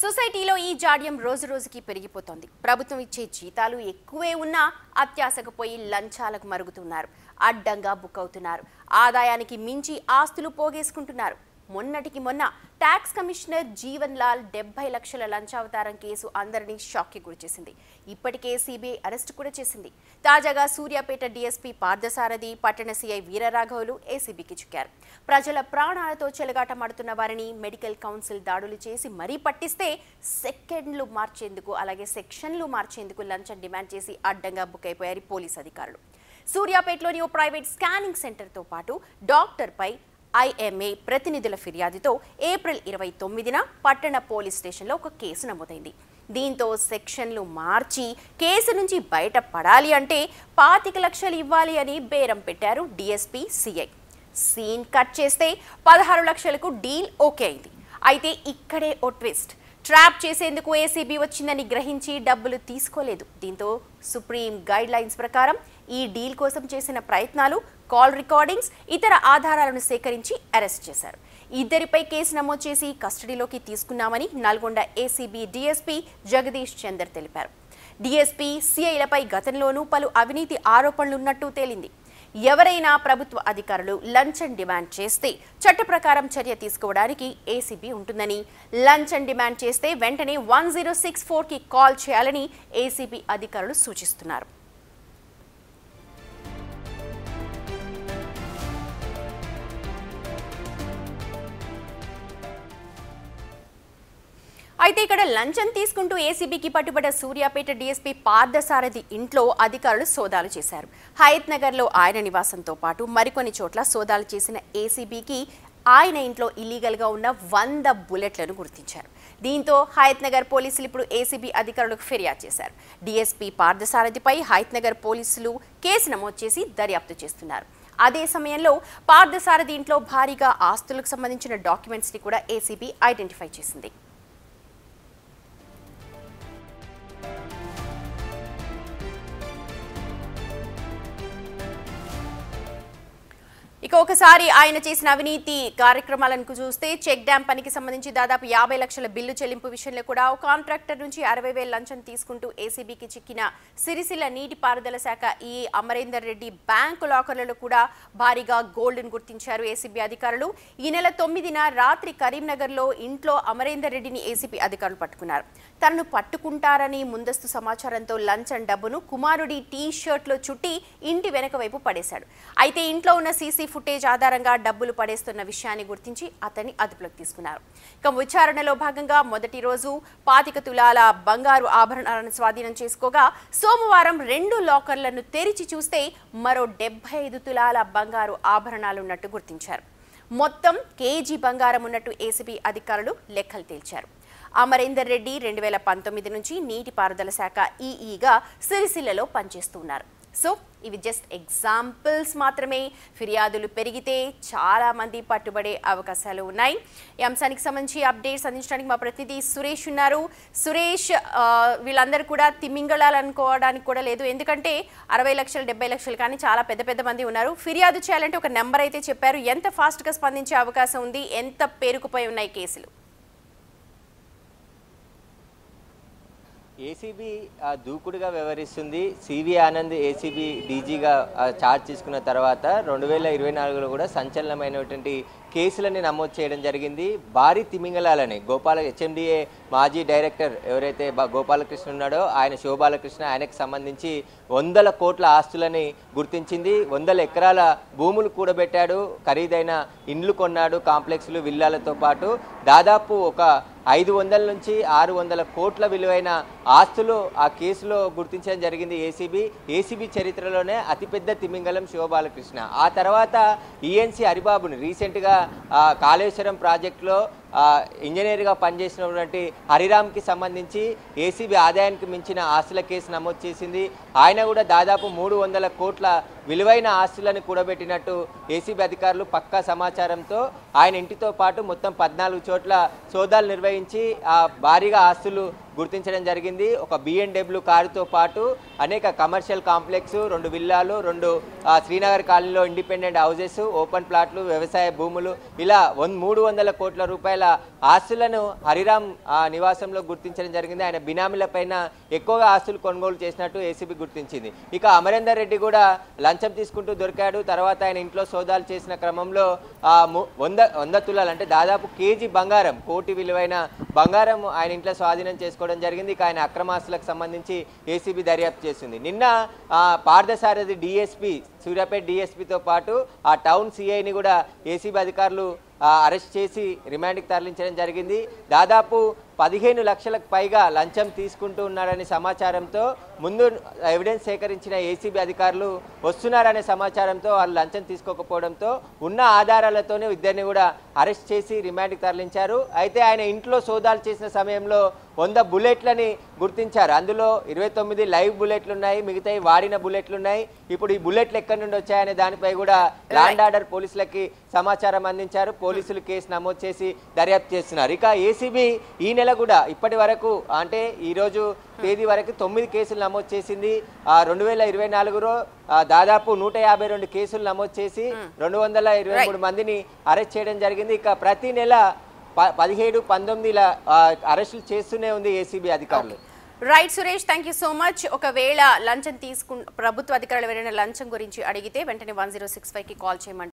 సొసైటీలో ఈ జాడ్యం రోజు రోజుకి పెరిగిపోతోంది. ప్రభుత్వం ఇచ్చే జీతాలు ఎక్కువే ఉన్నా అత్యాశకు పోయి లంచాలకు మరుగుతున్నారు. అడ్డంగా బుక్ అవుతున్నారు. ఆదాయానికి మించి ఆస్తులు పోగేసుకుంటున్నారు. మొన్నటికి మొన్న ట్యాక్స్ కమిషనర్ జీవన్ లాల్ 70 లక్షల లంచావతారం కేసు అందరినీ షాక్కి గురిచేసింది. ఇప్పటికే సిబిఐ అరెస్టు కూడా చేసింది. తాజాగా సూర్యాపేట డీఎస్పీ పార్థసారథి, పట్టణ సిఐ వీరరాఘవులు ఏసీబీకి చిక్కారు. ప్రజల ప్రాణాలతో చెలగాటమాడుతున్న వారిని మెడికల్ కౌన్సిల్ దాడులు చేసి మరీ పట్టిస్తే సెక్షన్లు మార్చేందుకు లంచం డిమాండ్ చేసి అడ్డంగా బుక్ అయిపోయారు పోలీస్ అధికారులు. సూర్యాపేటలోని ఓ ప్రైవేట్ స్కానింగ్ సెంటర్తో పాటు డాక్టర్పై ఐఎంఏ ప్రతినిధుల ఫిర్యాదుతో ఏప్రిల్ 29న పట్టణ పోలీస్ స్టేషన్లో ఒక కేసు నమోదైంది. దీంతో సెక్షన్లు మార్చి కేసు నుంచి బయటపడాలి అంటే 25 లక్షలు ఇవ్వాలి అని బేరం పెట్టారు డీఎస్పీ, సిఐ. సీన్ కట్ చేస్తే 16 లక్షలకు డీల్ ఓకే అయింది. అయితే ఇక్కడే ఓ ట్విస్ట్. ట్రాప్ చేసేందుకు ఏసీబీ వచ్చిందని గ్రహించి డబ్బులు తీసుకోలేదు. దీంతో సుప్రీం గైడ్ లైన్స్ ప్రకారం ఈ డీల్ కోసం చేసిన ప్రయత్నాలు, కాల్ రికార్డింగ్స్, ఇతర ఆధారాలను సేకరించి అరెస్ట్ చేశారు. ఇద్దరిపై కేసు నమోదు చేసి కస్టడీలోకి తీసుకున్నామని నల్గొండ ఏసీబీ డీఎస్పీ జగదీష్ చందర్ తెలిపారు. డీఎస్పీ, సిఐలపై గతంలోనూ పలు అవినీతి ఆరోపణలున్నట్టు తేలింది. ఎవరైనా ప్రభుత్వ అధికారులు లంచం డిమాండ్ చేస్తే చట్ట ప్రకారం చర్య తీసుకోవడానికి ఏసీబీ ఉంటుందని, లంచం డిమాండ్ చేస్తే వెంటనే 1064కి కాల్ చేయాలని ఏసీబీ అధికారులు సూచిస్తున్నారు. అయితే ఇక్కడ లంచం తీసుకుంటూ ఏసీబీకి పట్టుబడ్డ సూర్యాపేట డీఎస్పీ పార్థసారథి ఇంట్లో అధికారులు సోదాలు చేశారు. హయత్ నగర్లో ఆయన నివాసంతో పాటు మరికొన్ని చోట్ల సోదాలు చేసిన ఏసీబీకి ఆయన ఇంట్లో ఇల్లీగల్గా ఉన్న 100 బుల్లెట్లను గుర్తించారు. దీంతో హయత్ నగర్ పోలీసులు ఇప్పుడు ఏసీబీ అధికారులకు ఫిర్యాదు చేశారు. డీఎస్పీ పార్థసారథిపై హయత్ నగర్ పోలీసులు కేసు నమోదు చేసి దర్యాప్తు చేస్తున్నారు. అదే సమయంలో పార్థసారథి ఇంట్లో భారీగా ఆస్తులకు సంబంధించిన డాక్యుమెంట్స్ని కూడా ఏసీబీ ఐడెంటిఫై చేసింది. ఇక ఒకసారి ఆయన చేసిన అవినీతి కార్యక్రమాలను చూస్తే చెక్ డ్యాం పనికి సంబంధించి దాదాపు 50 లక్షల బిల్లు చెల్లింపు విషయంలో కూడా ఒక కాంట్రాక్టర్ నుంచి 60,000 లంచం తీసుకుంటూ ఏసీబీకి చిక్కిన సిరిసిల్ల నీటిపారుదల శాఖ ఈ అమరేందర్ రెడ్డి బ్యాంకు లాకర్లలో కూడా భారీగా గోల్డ్ను గుర్తించారు ఏసీబీ అధికారులు. ఈ నెల 9న రాత్రి కరీంనగర్లో ఇంట్లో అమరేందర్ రెడ్డిని ఏసీబీ అధికారులు పట్టుకున్నారు. తనను పట్టుకుంటారని ముందస్తు సమాచారంతో లంచం డబ్బును కుమారుడి టీ షర్ట్లో చుట్టి ఇంటి వెనక వైపు పడేశాడు. అయితే ఇంట్లో ఉన్న సీసీ ఫుటేజ్ ఆధారంగా డబ్బులు పడేస్తున్న విషయాన్ని గుర్తించి అతన్ని అదుపులోకి తీసుకున్నారు. ఇక విచారణలో భాగంగా మొదటి రోజు 25 తులాల బంగారు ఆభరణాలను స్వాధీనం చేసుకోగా సోమవారం 2 లాకర్లను తెరిచి చూస్తే మరో 75 తులాల బంగారు ఆభరణాలు ఉన్నట్టు గుర్తించారు. మొత్తం కేజీ బంగారం ఉన్నట్టు ఏసీబీ అధికారులు లెక్కలు తేల్చారు. అమరేందర్ రెడ్డి 2019 నుంచి నీటిపారుదల శాఖ ఈఈగా సిరిసిల్లలో పనిచేస్తున్నారు. సో ఇవి జస్ట్ ఎగ్జాంపుల్స్ మాత్రమే. ఫిర్యాదులు పెరిగితే చాలా మంది పట్టుబడే అవకాశాలు ఉన్నాయి. ఈ అంశానికి సంబంధించి అప్డేట్స్ అందించడానికి మా ప్రతినిధి సురేష్ ఉన్నారు. సురేష్, వీళ్ళందరూ కూడా తిమింగళాలు అనుకోవడానికి కూడా లేదు. ఎందుకంటే 60 లక్షలు 70 లక్షలు కానీ చాలా పెద్ద మంది ఉన్నారు. ఫిర్యాదు చేయాలంటే ఒక నెంబర్ అయితే చెప్పారు. ఎంత ఫాస్ట్గా స్పందించే అవకాశం ఉంది? ఎంత పేరుకుపోయి ఉన్నాయి కేసులు? ఏసీబీ దూకుడుగా వ్యవహరిస్తుంది. సివి ఆనంద్ ఏసీబీ డీజీగా ఛార్జ్ తీసుకున్న తర్వాత 2024లో కూడా సంచలనమైనటువంటి కేసులని నమోదు చేయడం జరిగింది. భారీ తిమింగలాలని హెచ్ఎండిఏ మాజీ డైరెక్టర్ ఎవరైతే గోపాలకృష్ణ ఉన్నాడో ఆయన శోభాలకృష్ణ, ఆయనకు సంబంధించి 100 కోట్ల ఆస్తులని గుర్తించింది. 100 ఎకరాల భూములు కూడబెట్టాడు, ఖరీదైన ఇండ్లు కొన్నాడు, కాంప్లెక్స్లు, విల్లాలతో పాటు దాదాపు ఒక 500 నుంచి 600 కోట్ల విలువైన ఆస్తులు ఆ కేసులో గుర్తించడం జరిగింది ఏసీబీ చరిత్రలోనే అతిపెద్ద తిమింగలం శివబాలకృష్ణ. ఆ తర్వాత ఈఎన్సీ హరిబాబుని రీసెంట్గా కాళేశ్వరం ప్రాజెక్టులో ఇంజనీర్గా పనిచేసినటువంటి హరిరామ్కి సంబంధించి ఏసీబీ ఆదాయానికి మించిన ఆస్తుల కేసు నమోదు చేసింది. ఆయన కూడా దాదాపు 300 కోట్ల విలువైన ఆస్తులను కూడబెట్టినట్టు ఏసీబీ అధికారులు పక్కా సమాచారంతో ఆయన ఇంటితో పాటు మొత్తం 14 చోట్ల సోదాలు నిర్వహించి భారీగా ఆస్తులు గుర్తించడం జరిగింది. ఒక BMW కారుతో పాటు అనేక కమర్షియల్ కాంప్లెక్స్, 2 విల్లాలు, 2 శ్రీనగర్ కాలనీలో ఇండిపెండెంట్ హౌసెస్, ఓపెన్ ప్లాట్లు, వ్యవసాయ భూములు, ఇలా 300 కోట్ల రూపాయల రూపాయల ఆస్తులను హరిరామ్ నివాసంలో గుర్తించడం జరిగింది. ఆయన బినామీలపైన ఎక్కువగా ఆస్తులు కొనుగోలు చేసినట్టు ఏసీబీ గుర్తించింది. ఇక అమరేందర్ రెడ్డి కూడా లంచం తీసుకుంటూ దొరికాడు. తర్వాత ఆయన ఇంట్లో సోదాలు చేసిన క్రమంలో 100 తులాలు అంటే దాదాపు కేజీ బంగారం, కోటి విలువైన బంగారం ఆయన ఇంట్లో స్వాధీనం చేసుకోవడం జరిగింది. ఇక ఆయన అక్రమాస్తులకు సంబంధించి ఏసీబీ దర్యాప్తు చేస్తుంది. నిన్న పార్థసారథి డిఎస్పీ, సూర్యాపేట డిఎస్పీతో పాటు ఆ టౌన్ సిఐని కూడా ఏసీబీ అధికారులు అరెస్ట్ చేసి రిమాండ్కి తరలించడం జరిగింది. దాదాపు 15 లక్షలకు పైగా లంచం తీసుకుంటూ ఉన్నారనే సమాచారంతో ముందు ఎవిడెన్స్ సేకరించిన ఏసీబీ అధికారులు వస్తున్నారనే సమాచారంతో వాళ్ళు లంచం తీసుకోకపోవడంతో ఉన్న ఆధారాలతోనే ఇద్దరిని కూడా అరెస్ట్ చేసి రిమాండ్కి తరలించారు. అయితే ఆయన ఇంట్లో సోదాలు చేసిన సమయంలో 100 బుల్లెట్లని గుర్తించారు. అందులో 29 లైవ్ బుల్లెట్లు ఉన్నాయి, మిగతాయి వాడిన బుల్లెట్లు ఉన్నాయి. ఇప్పుడు ఈ బుల్లెట్లు ఎక్కడి నుండి వచ్చాయనే దానిపై కూడా ల్యాండ్ ఆర్డర్ పోలీసులకి సమాచారం అందించారు. పోలీసులు కేసు నమోదు చేసి దర్యాప్తు చేస్తున్నారు. ఇక ఏసీబీ ఈ నెల కూడా ఇప్పటి వరకు అంటే ఈరోజు తేదీ వరకు 9 కేసులు నమోదు చేసింది. 2024లో దాదాపు 152 కేసులు నమోదు చేసి 223 మందిని అరెస్ట్ చేయడం జరిగింది. ఇక ప్రతి నెల 17, 19 అరెస్టులు చేస్తూనే ఉంది ఏసీబీ అధికారులు. Right Suresh, thank you so much. ఒకవేళ లంచం ప్రభుత్వ అధికారులు ఎవరైనా లంచం గురించి అడిగితే వెంటనే 1065కి కాల్ చేయమంటారు.